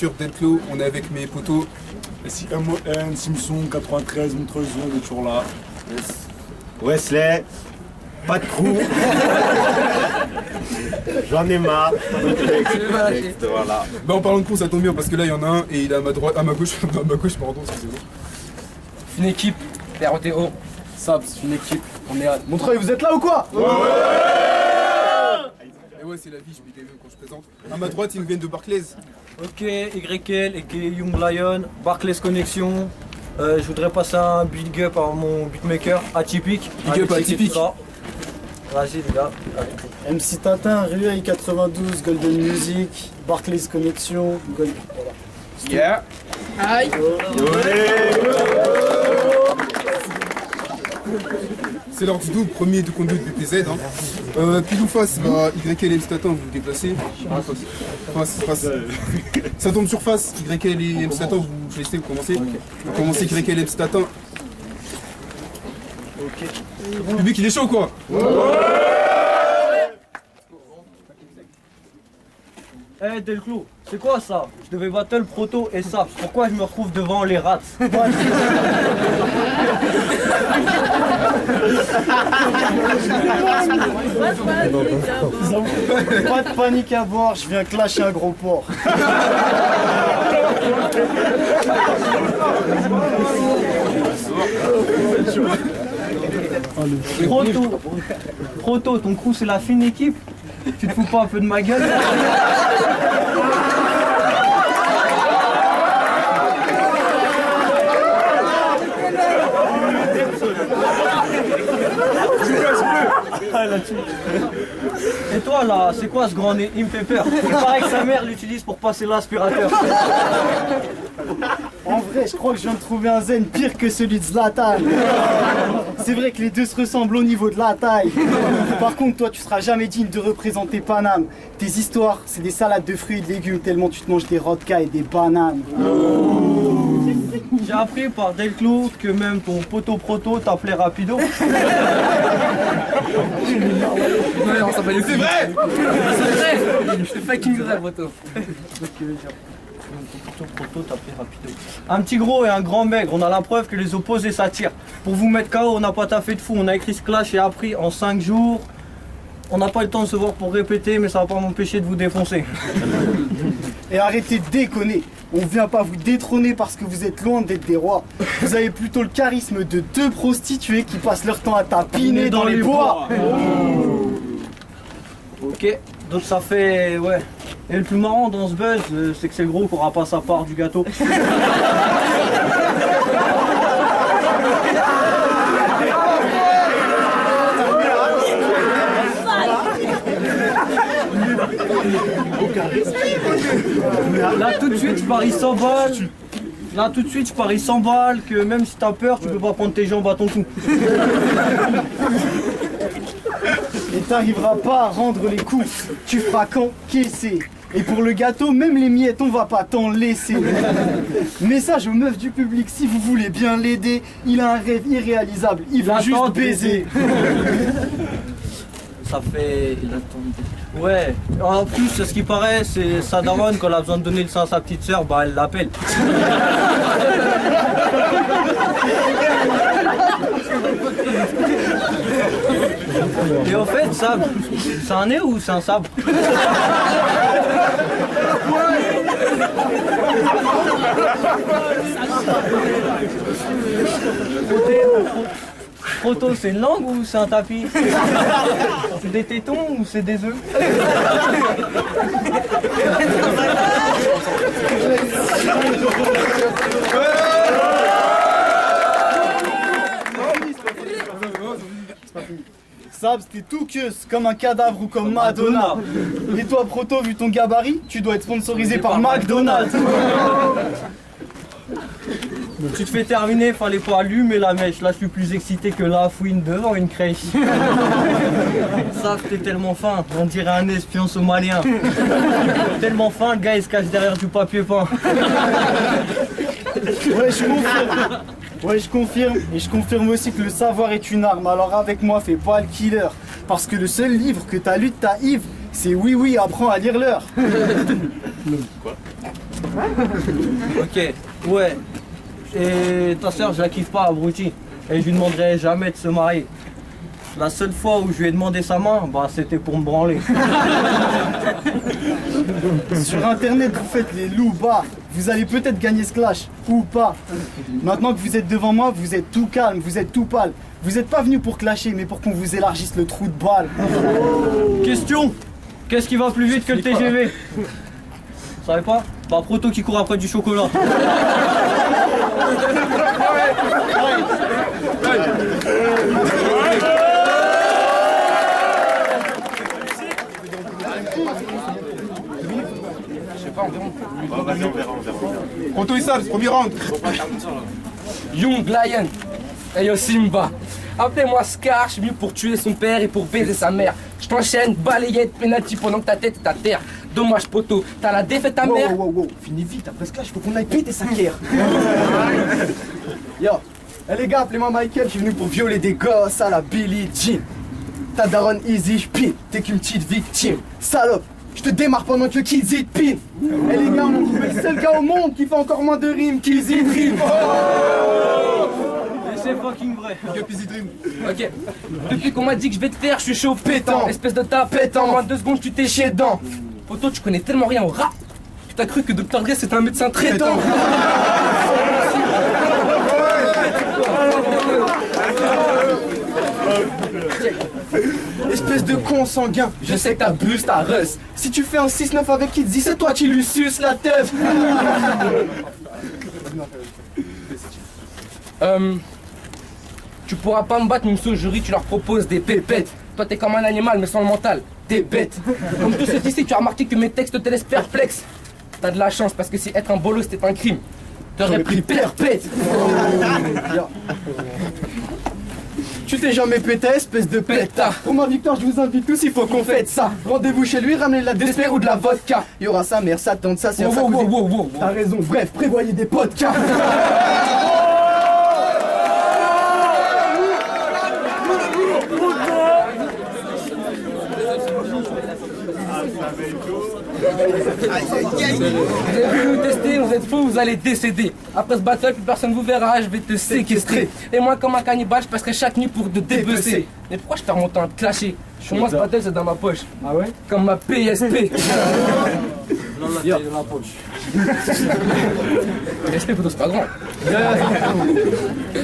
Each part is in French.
sûr, Delclos, on est avec mes potos. SIMON, Simpson, 93, Montreuil, on est toujours là. Wesley, pas de trou. J'en ai marre. Texte, voilà. Bah en parlant de course, ça tombe bien parce que là il y en a un et il est à ma droite, à ma gauche, à ma gauche, pardon, excusez-moi. Une équipe, PROTO. Sabs, une équipe, on est à... Montreuil, vous êtes là ou quoi? Et ouais, c'est la vie, je m'y quand je présente. À ma droite, ils nous viennent de Barclays. Ok, YL et Young Lion, Barclays Connexion. Je voudrais passer un big up à mon beatmaker atypique. Big up atypique. Vas-y les gars. MC Tatin, Rueil 92, Golden Music, Barclays Connection, Gold. Voilà. Yeah. Aïe. C'est l'heure du double, premier de conduite BPZ. Hein. Pile ou face, bah, YL et MC Tatin, vous vous déplacez. Face. Ça tombe sur face, YL et MC Tatin, vous laissez, vous commencez. Vous commencez YL et MC Tatin. Ok. Le public il est chaud quoi. Eh Delclos, c'est quoi ça? Je devais battle Proto et Saps. Pourquoi je me retrouve devant les rats? Pas de panique à bord, je viens clasher un gros porc. Proto, ton crew c'est la fine équipe. Tu te fous pas un peu de ma gueule? Et toi là, c'est quoi ce grand nez? Il me fait peur. Il paraît que sa mère l'utilise pour passer l'aspirateur. En vrai, je crois que je viens de trouver un zen pire que celui de Zlatan. C'est vrai que les deux se ressemblent au niveau de la taille. Par contre, toi, tu seras jamais digne de représenter Paname. Tes histoires, c'est des salades de fruits et de légumes tellement tu te manges des rodkas et des bananes. J'ai appris par Delclos que même ton poteau proto t'appelait Rapido. C'est vrai. Je te fucking vrai, Proto. Un petit gros et un grand maigre, on a la preuve que les opposés s'attirent. Pour vous mettre KO, on n'a pas taffé de fou, on a écrit ce clash et appris en 5 jours. On n'a pas le temps de se voir pour répéter, mais ça va pas m'empêcher de vous défoncer. Et arrêtez de déconner. On vient pas vous détrôner parce que vous êtes loin d'être des rois. Vous avez plutôt le charisme de deux prostituées qui passent leur temps à tapiner dans les bois. Ok, donc ça fait... ouais. Et le plus marrant dans ce buzz, c'est que c'est le gros qui aura pas sa part du gâteau. Là tout de suite je parie 100 balles. Là tout de suite je parie 100 balles que même si t'as peur tu peux pas prendre tes jambes à ton cou. Et t'arriveras pas à rendre les coups. Tu feras qu'encaisser. Et pour le gâteau, même les miettes, on va pas t'en laisser. Message aux meufs du public, si vous voulez bien l'aider, il a un rêve irréalisable, il va juste baiser. Ça fait... ouais, en plus ce qui paraît, c'est sa daronne quand elle a besoin de donner le sein à sa petite sœur, bah elle l'appelle. Et au fait, sabre, c'est un nez ou c'est un sabre? Proto, c'est une langue ou c'est un tapis? C'est des tétons ou c'est des œufs? Sabs, t'es tout queue, comme un cadavre ou comme Madonna. Et toi, Proto, vu ton gabarit, tu dois être sponsorisé par McDonald's. Tu te fais terminer, fallait pas allumer la mèche. Là, je suis plus excité que la fouine devant une crèche. Ça, t'es tellement fin, on dirait un espion somalien. Tellement fin, le gars il se cache derrière du papier peint. Ouais, je confirme. Ouais, je confirme. Et je confirme aussi que le savoir est une arme. Alors avec moi, fais pas le killer. Parce que le seul livre que t'as lu de ta Yves, c'est Oui, oui, apprends à lire l'heure. Quoi? Ok, ouais. Et ta soeur, je la kiffe pas, abruti. Et je lui demanderai jamais de se marier. La seule fois où je lui ai demandé sa main, bah c'était pour me branler. Sur internet, vous faites les loups bas. Vous allez peut-être gagner ce clash, ou pas. Maintenant que vous êtes devant moi, vous êtes tout calme, vous êtes tout pâle. Vous n'êtes pas venu pour clasher, mais pour qu'on vous élargisse le trou de balle. Question, qu'est-ce qui va plus vite que le TGV? Vous savez pas? Bah Proto qui court après du chocolat. Vas-y, on verra. Proto et Sabs, premier round. Young Lion. Et yo Simba. Appelez-moi Scar, je suis venu pour tuer son père et pour baiser sa mère. Je t'enchaîne, balayette, penalty pendant que ta tête est à terre. Dommage poto, t'as la défaite ta mère. Wow, finis vite, après ce clash, faut qu'on aille péter sa guerre. Yo, les gars, appelez-moi Michael, je suis venu pour violer des gosses à la Billie Jean. Ta daronne easy, j'pine, t'es qu'une petite victime. Salope, je te démarre pendant que Kids It pine. Et les gars, on a trouvé le seul gars au monde qui fait encore moins de rimes Kids It rime. Et c'est fucking vrai. Big up Easy Dream. Ok. Depuis qu'on m'a dit que je vais te faire, je suis chaud pétant. Espèce de tapette, en moins de 2 secondes, tu t'es chié dedans. Poto, tu connais tellement rien au rap que t'as cru que Dr. Dre c'était un médecin traitant. Espèce de consanguin, je sais que t'abuses ta russe. Si tu fais un 6-9 avec Kids, c'est toi qui lui suces la teuf. Tu pourras pas me battre, Mousseau, jury, tu leur proposes des pépettes. Toi t'es comme un animal mais sans le mental, t'es bête. Comme tous ceux ici, tu as remarqué que mes textes te laissent perplexe. T'as de la chance parce que si être un bolos c'était un crime, t'aurais pris perpète. Tu t'es jamais pété, espèce de pétard. Pour ma victoire, je vous invite tous, il faut qu'on fête ça. Rendez-vous chez lui, ramenez de la DSP ou de la vodka. Il y aura sa mère, sa tante, sa sœur, sa cousine. T'as raison, bref, prévoyez des podcasts. Vous avez pu nous tester, vous êtes fous, vous allez décéder. Après ce battle, plus personne vous verra, je vais te séquestrer. Et moi, comme un cannibale, je passerai chaque nuit pour te dépecer. Mais pourquoi je fais mon temps de clasher? Pour moi, ce battle, c'est dans ma poche. Ah ouais? Comme ma PSP. Non, là, c'est dans la poche. PSP, plutôt, c'est pas grand.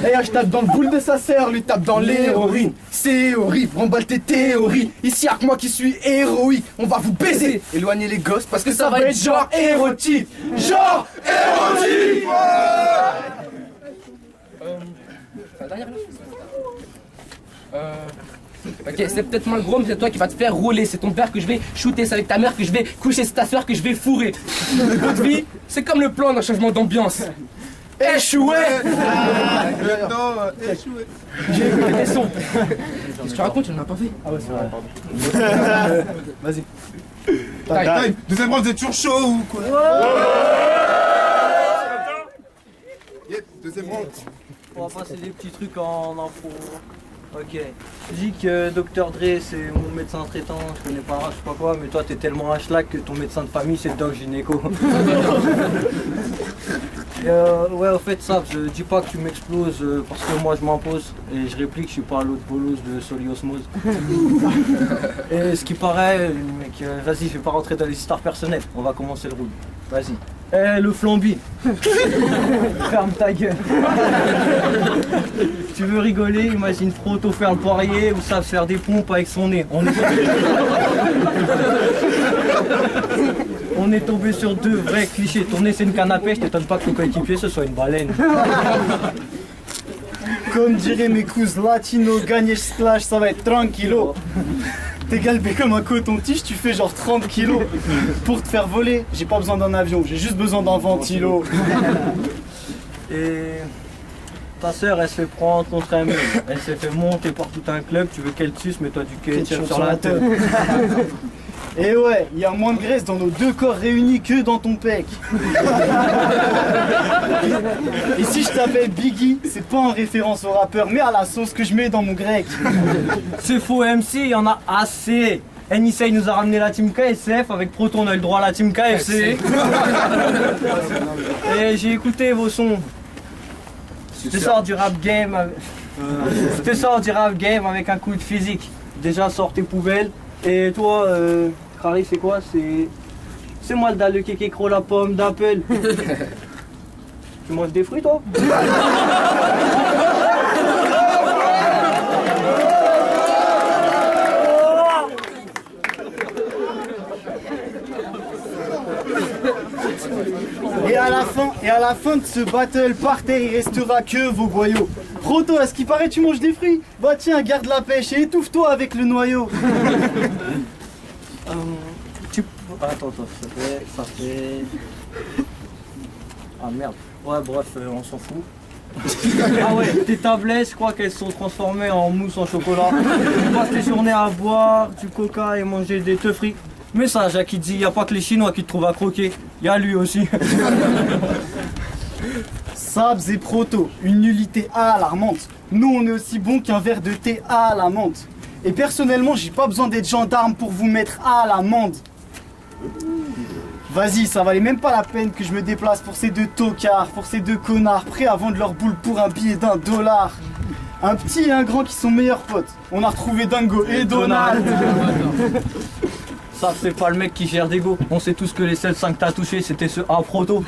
D'ailleurs, je tape dans le boule de sa sœur, lui tape dans l'héroïne. C'est horrible, remballe tes théories. Ici, y'a que moi qui suis héroïque. On va vous baiser. Éloignez les gosses parce que ça va être genre érotique. Genre érotique. La dernière Ok, c'est peut-être moins gros, mais c'est toi qui vas te faire rouler. C'est ton père que je vais shooter, c'est avec ta mère que je vais coucher, c'est ta soeur que je vais fourrer. Votre vie, c'est comme le plan d'un changement d'ambiance. Échoué. Échoué. J'ai écouté les sons. Qu'est-ce que tu racontes? Tu n'en as pas fait. Ah ouais, c'est vrai. Vas-y. Time. Deuxième round, vous êtes toujours chaud ou quoi? Yep, deuxième round. On va passer des petits trucs en info. Ok. Je dis que Dr. Dre c'est mon médecin traitant, je connais pas, je sais pas quoi, mais toi t'es tellement un schlag que ton médecin de famille c'est Doc Gynéco. Ouais, au fait, ça, je dis pas que tu m'exploses parce que moi je m'impose et je réplique, je suis pas l'autre bolos de Soliosmose. Et ce qui paraît, mec, vas-y, je vais pas rentrer dans les histoires personnelles, on va commencer le roule. Vas-y. Eh, le flambi. Ferme ta gueule. Tu veux rigoler? Imagine Froto faire le poirier ou ça faire des pompes avec son nez. On est tombé sur deux vrais clichés. Ton nez c'est une canne à pêche, t'étonnes pas que ton coéquipier ce soit une baleine. Comme diraient mes cousins latinos, gagner ce clash, ça va être tranquillo. T'es galbé comme un coton-tige, tu fais genre 30 kilos. Pour te faire voler, j'ai pas besoin d'un avion, j'ai juste besoin d'un ventilo. Et ta sœur elle se fait prendre contre un mec. Elle s'est fait monter par tout un club, tu veux qu'elle te suce, mets-toi du ketchup sur la tête. Et ouais, il y a moins de graisse dans nos deux corps réunis que dans ton pec. Et si je t'appelle Biggie, c'est pas en référence au rappeur, mais à la sauce que je mets dans mon grec. C'est faux MC, il y en a assez. NICEI nous a ramené la team KSF, avec Proto on a eu le droit à la team KFC. Et j'ai écouté vos sons. Je sors du rap game avec un coup de physique. Déjà sors tes poubelles. Et toi, Crary, c'est quoi? C'est moi le dalle de kéké la pomme d'Apple. Tu manges des fruits toi? Et à la fin de ce battle, par terre, il restera que vos boyaux. Proto, à ce qui paraît, tu manges des fruits? Bah tiens, garde la pêche et étouffe-toi avec le noyau. Attends, ça fait... Ah merde. Ouais, bref, on s'en fout. Ah ouais, tes tablettes, je crois qu'elles sont transformées en mousse en chocolat. Tu passes tes journées à boire du coca et manger des teufs frits. Message à qui dit, y a pas que les Chinois qui te trouvent à croquer, y a lui aussi. Sabs et Proto, une nullité alarmante. Nous, on est aussi bon qu'un verre de thé à la menthe. Et personnellement, j'ai pas besoin d'être gendarme pour vous mettre à l'amende. Vas-y, ça valait même pas la peine que je me déplace pour ces deux tocards, pour ces deux connards, prêts à vendre leur boule pour un billet d'$1. Un petit et un grand qui sont meilleurs potes. On a retrouvé Dingo et Donald. Ça, c'est pas le mec qui gère d'ego. On sait tous que les seuls 5 que t'as touchés, c'était ceux à Proto.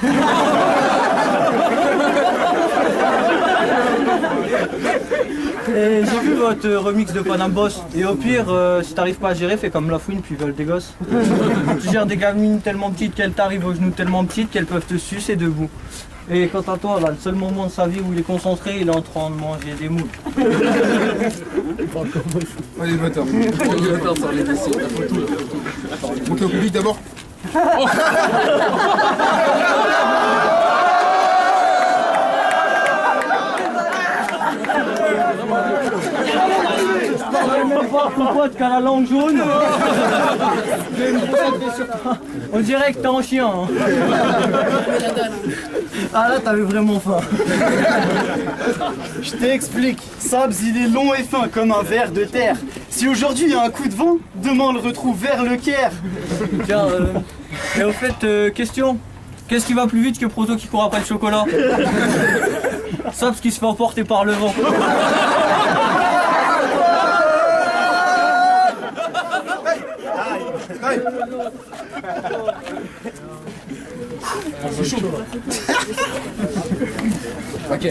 Et j'ai vu votre remix de Panam Boss. Et au pire, si t'arrives pas à gérer, fais comme la fouine puis vole des gosses. Tu gères des gamines tellement petites qu'elles t'arrivent aux genoux tellement petites qu'elles peuvent te sucer debout. Et quant à toi, là, le seul moment de sa vie où il est concentré, il est en train de manger des moules. Allez, bâtard. Donc, le public d'abord. Même pas ton pote qui a la langue jaune. On dirait que t'es en chien. Hein. Ah là t'avais vraiment faim. Je t'explique, Sabs il est long et fin comme un ver de terre. Si aujourd'hui il y a un coup de vent, demain on le retrouve vers le Caire. Tiens, et au fait, question. Qu'est-ce qui va plus vite que Proto qui court après le chocolat? Sabs qui se fait emporter par le vent. Ok.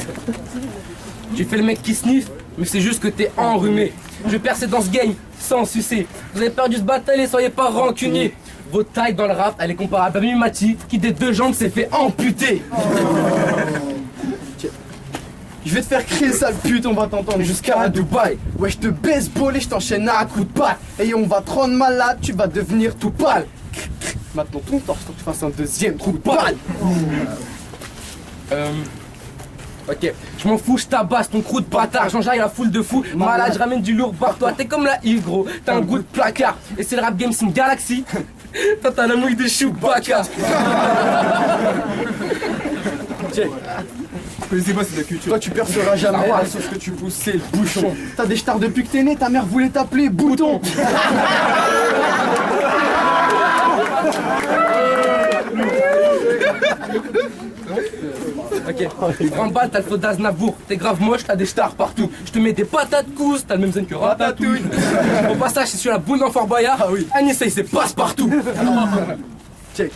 Tu fais le mec qui sniffe, mais c'est juste que t'es enrhumé. Je vais percer dans ce game sans sucer. Vous avez perdu ce bataille et soyez pas rancuniers. Votre taille dans le rap, elle est comparable à Mimati qui des 2 jambes s'est fait amputer. Je vais te faire crier sale pute, on va t'entendre jusqu'à Dubaï. Ouais, je te baisse et je t'enchaîne à coups de patte. Et on va te rendre malade, tu vas devenir tout pâle. Maintenant ton torse, faut que tu fasses un deuxième trou de balle. Ok, je m'en fous, je tabasse ton crew de bâtard, j'enjaille la foule de fous, malade, je ramène du lourd par toi, t'es comme la Yves gros, t'as un goût de placard, et c'est le rap game, c'est une galaxie, toi t'as la mouille de Chewbacca. Vous connaissez pas, c'est de la culture. Toi tu perceras jamais, la sauce que tu pousses c'est le bouchon. T'as des stars depuis que t'es né, ta mère voulait t'appeler Bouton. Ok, 30 balles, t'as le faux d'Aznavour, t'es grave moche, t'as des stars partout. Je te mets des patates cousses, t'as le même zen que Ratatouille. Au passage, c'est sur la boule dans Fort Boyard. Ah oui. Anissa, c'est passe partout. Check.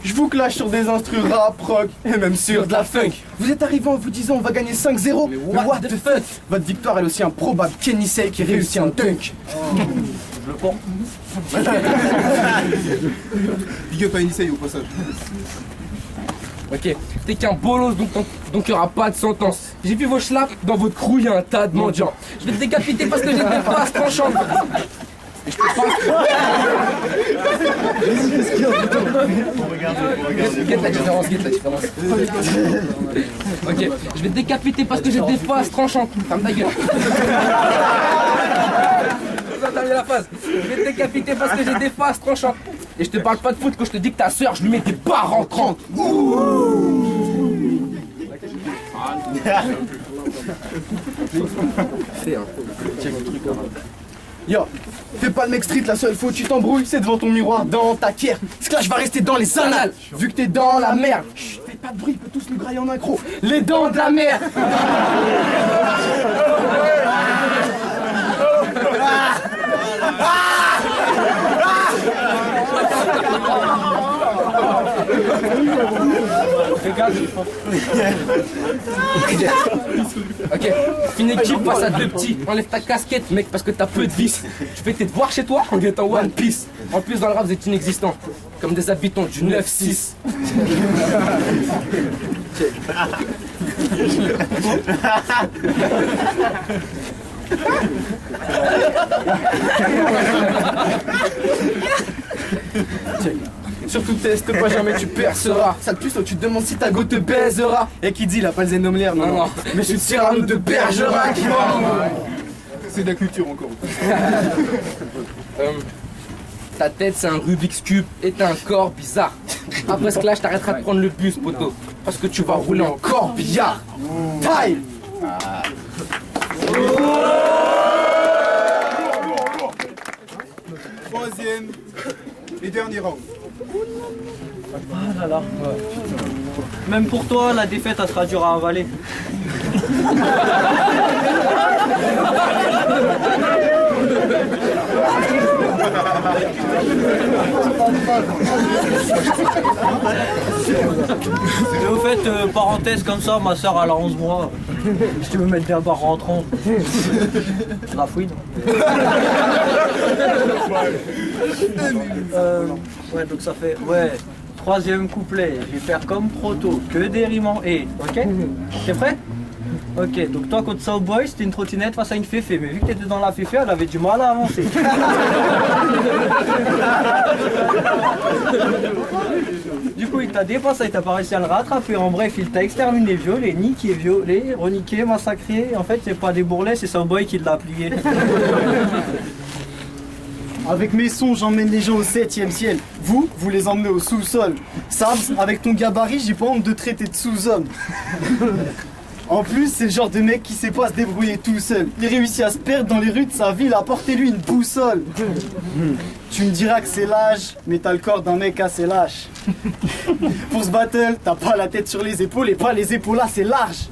Je vous clash sur des instrus rap, rock et même sur de la funk. Vous êtes arrivés en vous disant on va gagner 5-0. Mais what the fuck? Votre victoire est aussi improbable qu'Ennisei qui réussit un dunk. Je le prends. Big up à Ennisei au passage. Ok, t'es qu'un bolos donc y'aura pas de sentence. J'ai vu vos schlaps, dans votre crew y'a un tas de mendiants. Je vais te décapiter parce que j'ai des faces tranchantes. Et je te parle. Guette la différence, guette la différence. Ok, je vais te décapiter parce que j'ai des faces tranchantes. Ferme ta gueule. T'as mis la phase. Je vais te décapiter parce que j'ai des faces tranchantes. Et je te parle pas de foot quand je te dis que ta soeur, je lui mets des barres en 30. Fais un check le truc. Yo, fais pas le mec street, la seule fois où tu t'embrouilles, c'est devant ton miroir dans ta pierre. Ce clash va rester dans les annales, vu que t'es dans la merde. Chut, fais pas de bruit, peut tous nous grailler en accro. Les dents de la mer. Ok, une équipe face à deux petits. Enlève ta casquette, mec, parce que t'as peu de vis. Tu fais tes devoirs chez toi, on est en One Piece. En plus, dans le rap, vous êtes inexistants. Comme des habitants du 9-6. Surtout teste pas, jamais tu perceras. Ça te puce, tu te demandes si ta go te baisera. Et qui dit, il a pas le zénomlaire, non, non. Mais je suis Cyrano de Bergerac. C'est de la culture encore. Ta tête c'est un Rubik's Cube et t'as un corps bizarre. Après ce clash, t'arrêteras de prendre le bus, poteau. Parce que tu vas rouler en corbillard. Time. Troisième et dernier round. Ah là là. Même pour toi, la défaite, elle sera dure à avaler. Mais au fait, parenthèse comme ça, ma soeur elle a 11 mois. Si tu veux mettre bien barre rentrant. La fouine. Ouais, donc ça fait. Ouais. Troisième couplet, je vais faire comme Proto, que des rimes en et, ok? T'es prêt? Ok, donc toi contre Southboy, c'était une trottinette face à une féfé, mais vu que t'étais dans la féfé, elle avait du mal à avancer. Du coup, il t'a dépassé, il t'a pas réussi à le rattraper. En bref, il t'a exterminé, violé, niqué, violé, reniqué, massacré. En fait, c'est pas des bourrelets, c'est Southboy qui l'a plié. Avec mes sons, j'emmène les gens au 7e ciel. Vous, vous les emmenez au sous-sol. Sabs, avec ton gabarit, j'ai pas honte de traiter de sous-homme. En plus, c'est le genre de mec qui sait pas se débrouiller tout seul. Il réussit à se perdre dans les rues de sa ville, apportez-lui une boussole. Tu me diras que c'est l'âge, mais t'as le corps d'un mec assez lâche. Pour ce battle, t'as pas la tête sur les épaules et pas les épaules là, c'est large.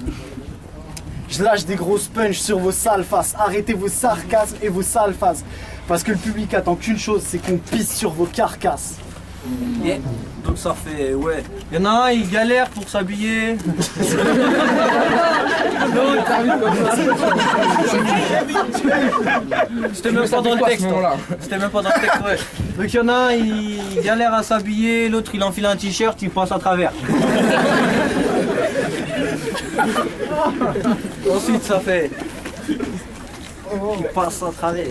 Je lâche des grosses punches sur vos sales faces. Arrêtez vos sarcasmes et vos sales faces. Parce que le public attend qu'une chose, c'est qu'on pisse sur vos carcasses. Yeah. Donc ça fait, ouais. Il y en a un, il galère pour s'habiller. C'était même pas dans le texte. C'était même pas dans le texte, ouais. Donc il y en a un, il galère à s'habiller, l'autre il enfile un t-shirt, il passe à travers. Ensuite ça fait... Il passe à travers.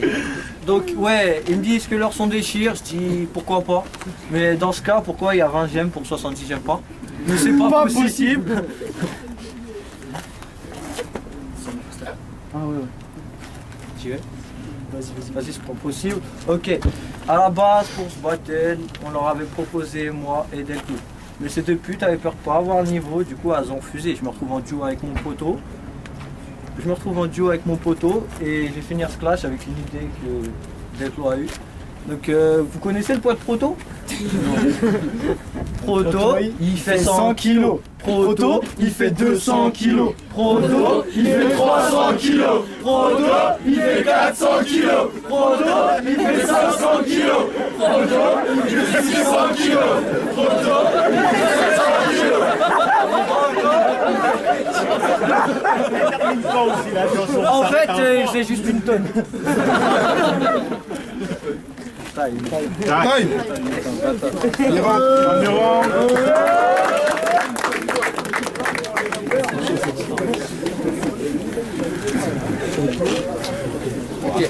Donc ouais, ils me disent que leur son déchire, je dis pourquoi pas. Mais dans ce cas, pourquoi il y a 20 j'aime pour 70 j'aime pas? Mais c'est pas possible. Ah ouais. Tu veux? Vas-y, c'est pas possible. Ok, à la base pour ce battle, on leur avait proposé moi et Delcourt. Mais ces deux putes avaient peur de pas avoir le niveau, du coup elles ont fusé. Je me retrouve en duo avec mon poteau. Et je vais finir ce clash avec une idée que Delclo a eue. Donc vous connaissez le poids de Proto? Proto, il fait 100 kilos. Proto, il fait 200 kilos. Proto, il fait 300 kilos. Proto, il fait 400 kilos. Proto, il fait 500 kilos. Proto, il fait 600 kilos. Proto, il fait 700 kilos. En fait, j'ai juste une tonne. Time. Ok.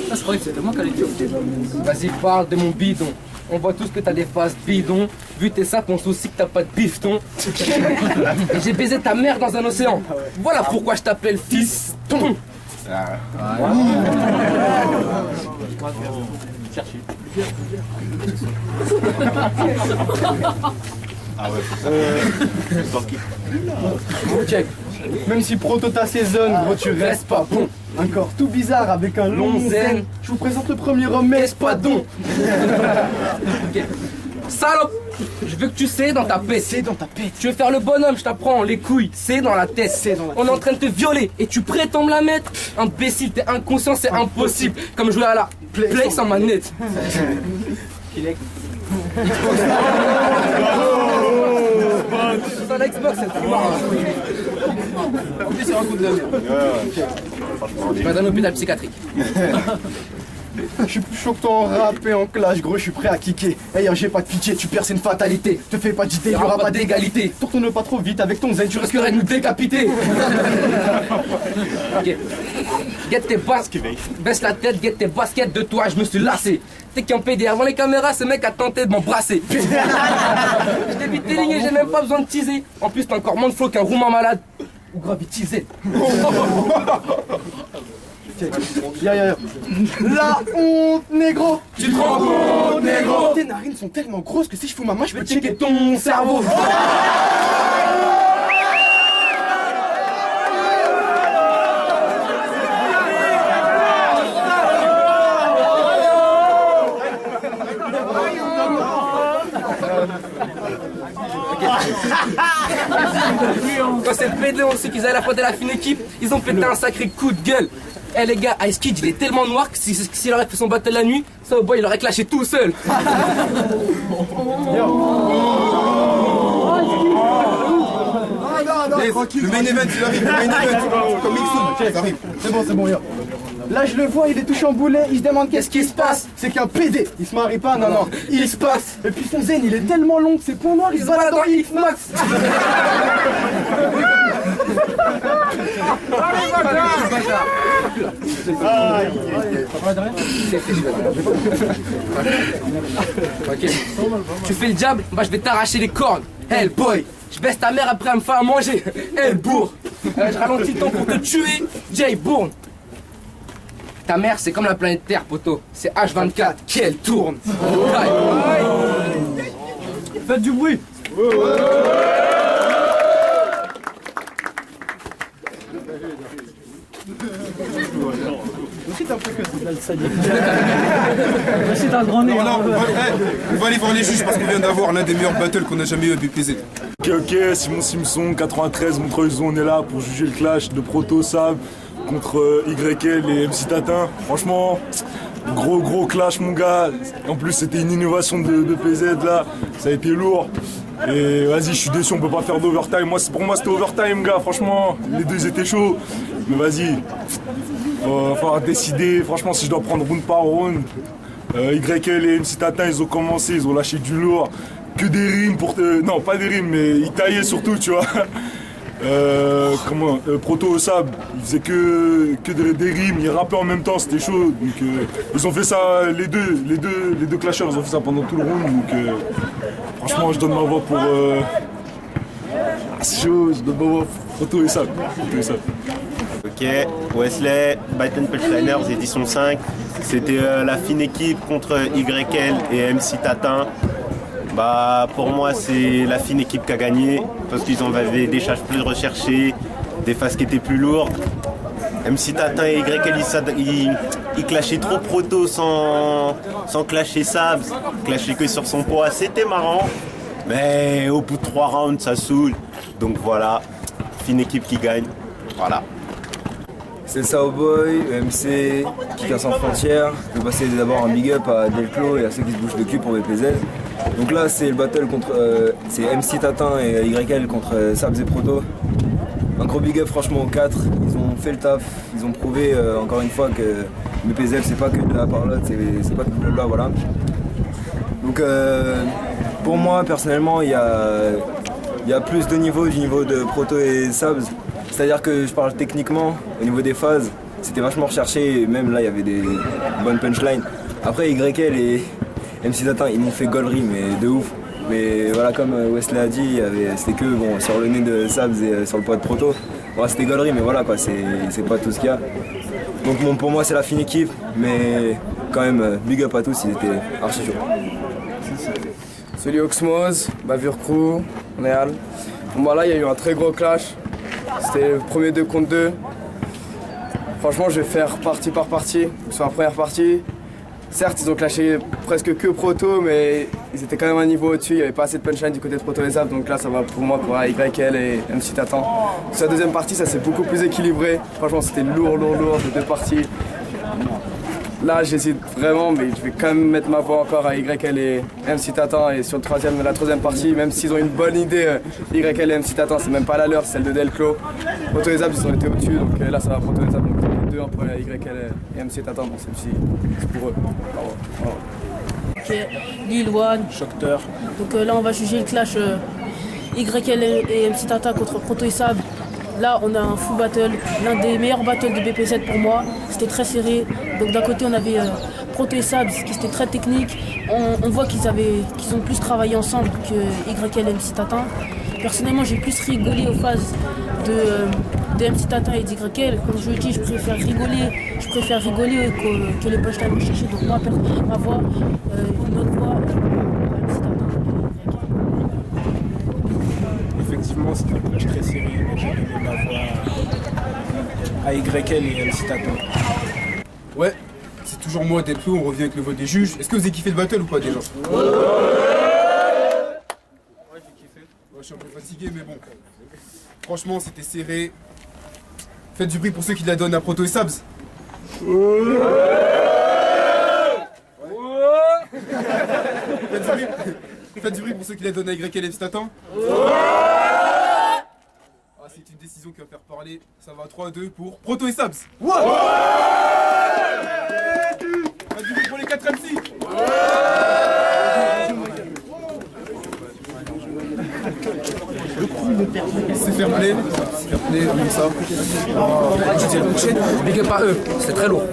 Ah, je croyais que c'était moi qui allais dire. Vas-y, parle de mon bidon. On voit tous que t'as des faces bidons. Vu tes sacs, on sait aussi que t'as pas de bifton. Et j'ai baisé ta mère dans un océan. Voilà pourquoi je t'appelle fiston. Ah ouais, c'est ça. Check. Même si Proto t'assaisonne, gros, tu restes pas bon. Un corps tout bizarre avec un long zen. Je vous présente le premier homme, Espadon. Ok. Salope, je veux que tu sais dans ta pète. C'est dans ta pète. Tu veux faire le bonhomme, je t'apprends les couilles, c'est dans la tête. On est en train de te violer et tu prétends me la mettre. Imbécile, t'es inconscient, c'est impossible. Comme jouer à la play sans manette. C'est la Xbox, c'est le marrant. C'est un coup de la merde. Je vais dans un hôpital psychiatrique. Je suis plus chaud que toi en rap et en clash, gros, je suis prêt à kicker. Hey, j'ai pas de pitié, tu perds, c'est une fatalité. Te fais pas d'idée, y'aura pas d'égalité. Tourne pas trop vite avec ton zen, tu risquerais de nous décapiter. Ok. Guette tes baskets, baisse la tête, guette tes baskets de toi, je me suis lassé. T'es qui en PD avant les caméras, ce mec a tenté de m'embrasser. Je t'ai vite déligné, j'ai même pas besoin de teaser. En plus, t'as encore moins de flow qu'un roumain malade. Ou gravitisé. Ya. La honte, négro. Tu te rends compte, négro? Tes narines sont tellement grosses que si je fous ma main, je peux Checker ton cerveau. Quand c'est le PD, on sait qu'ils avaient la faute de la fine équipe, ils ont pété un sacré coup de gueule. Eh les gars, Ice Kid il est tellement noir que s'il aurait fait son battle la nuit, ça au boy il aurait clashé tout seul. Le main event, il arrive, le main event. Comme Mixoun, ça arrive. C'est bon, yo. Là, je le vois, il est tout chamboulé, il se demande qu'est-ce qui se passe. C'est qu'un PD, il se marie pas, non, il se passe. Et puis son zen, il est tellement long que ses points noirs, il se balade dans X-Max. Ok. Tu fais le diable, bah je vais t'arracher les cornes. Hey boy, je baisse ta mère après elle me faire à manger. Hey bourre. Je ralentis le temps pour te tuer. Jay Bourne. Ta mère c'est comme la planète Terre, poteau. C'est H24 qu'elle tourne. Faites du bruit. Merci t'as un grand nez. Voilà, on va aller voir les juges parce qu'on vient d'avoir l'un des meilleurs battles qu'on a jamais eu avec PZ. Ok, Simon Simpson, 93, Montreuil-Zone, on est là pour juger le clash de Proto Sab contre YL et MC Tatin. Franchement, gros clash mon gars. En plus c'était une innovation de PZ là, ça a été lourd. Et vas-y, je suis déçu, on peut pas faire d'overtime. Pour moi c'était overtime gars, franchement, les deux ils étaient chauds. Mais vas-y, va falloir décider, franchement si je dois prendre round par round. YL et MC Tatin ils ont commencé, ils ont lâché du lourd. Que des rimes pour te... Non, pas des rimes, mais ils taillaient surtout, tu vois. Proto Sab, ils faisaient que des rimes, ils rappaient en même temps, c'était chaud. Donc ils ont fait ça, les deux clashers, ils ont fait ça pendant tout le round. Donc franchement, je donne ma voix pour... c'est chaud, je donne ma voix pour Proto et Sab. Ok, Wesley, Byton Punchliners, édition 5. C'était la fine équipe contre YL et MC Tatin. Bah, pour moi, c'est la fine équipe qui a gagné parce qu'ils avaient des charges plus recherchées, des phases qui étaient plus lourdes. MC Tatin et YL, ils clashaient trop Proto sans clasher Sabs, clashaient que sur son poids. C'était marrant, mais au bout de 3 rounds, ça saoule. Donc voilà, fine équipe qui gagne. Voilà. C'est le Saoboy, MC, Kika sans frontières. Je vais passer d'abord un big up à Delclo et à ceux qui se bougent le cul pour BPZ. Donc là c'est le battle contre c'est MC Tatin et YL contre Sabs et Proto. Un gros big up franchement aux 4, ils ont fait le taf, ils ont prouvé encore une fois que BPZ c'est pas que de la parlotte, c'est pas que de blabla, voilà. Donc pour moi personnellement il y a plus de niveau du niveau de Proto et Sabs. C'est-à-dire que je parle techniquement, au niveau des phases, c'était vachement recherché, et même là il y avait des bonnes punchlines. Après YL et MC Tatin, ils m'ont fait gaulerie, mais de ouf. Mais voilà, comme Wesley a dit, c'était que bon, sur le nez de Sabs et sur le poids de Proto. Bon, c'était gaulerie, mais voilà, quoi, c'est pas tout ce qu'il y a. Donc bon, pour moi c'est la fine équipe, mais quand même, big up à tous, ils étaient archi chauds. celui Oxmose, Bavure Crew, Néal. Bon bah là il y a eu un très gros clash. C'était le premier 2 contre 2. Franchement je vais faire partie par partie. Sur la première partie, certes ils ont clashé presque que Proto, mais ils étaient quand même un niveau au-dessus. Il n'y avait pas assez de punchline du côté de Proto les Apps, donc là ça va pour moi pour YL et MC Tatan. Sur la deuxième partie ça s'est beaucoup plus équilibré. Franchement c'était lourd de deux parties. Là j'hésite vraiment, mais je vais quand même mettre ma voix encore à YL et MC Tatan. Et sur la troisième partie, même s'ils ont une bonne idée, YL et MC Tatan, c'est même pas la leur, c'est celle de Delclos. Proto les Apps ils ont été au-dessus, donc là ça va Proto les Apps, donc 2-1 pour YL et MC Tatan, donc celle-ci c'est pour eux. Bravo. Ok, Lil One. Chocteur. Donc là on va juger le clash YL et MC Tata contre Proto et Sab. Là on a un full battle, l'un des meilleurs battles de BPZ pour moi. C'était très serré. Donc d'un côté on avait Proto et Sab qui était très technique. On voit qu'ils ont plus travaillé ensemble que YL et MC Tata. Personnellement j'ai plus rigolé aux phases de MC Tata et d'YL. Comme je le dis, je préfère rigoler que les punchlines me chercher. Donc moi ma voix, notre voix, MC Tata. Effectivement, c'était un clash très serré, mais j'ai donné ma voix à YL et MC Tatan. Ouais, c'est toujours moi, Delclos, on revient avec le vote des juges. Est-ce que vous avez kiffé le battle ou pas déjà? Ouais, j'ai kiffé. Ouais, je suis un peu fatigué, mais bon. Franchement, c'était serré. Faites du bruit pour ceux qui la donnent à Proto et Sabs. Faites du bruit pour ceux qui la donnent à YL et MC Tatan. Ah, c'est une décision qui va faire parler. Ça va 3-2 pour Proto et Sabs. Faites du bruit pour les 4 MC. C'est fair play, comme ça. Big up à eux, c'est très lourd.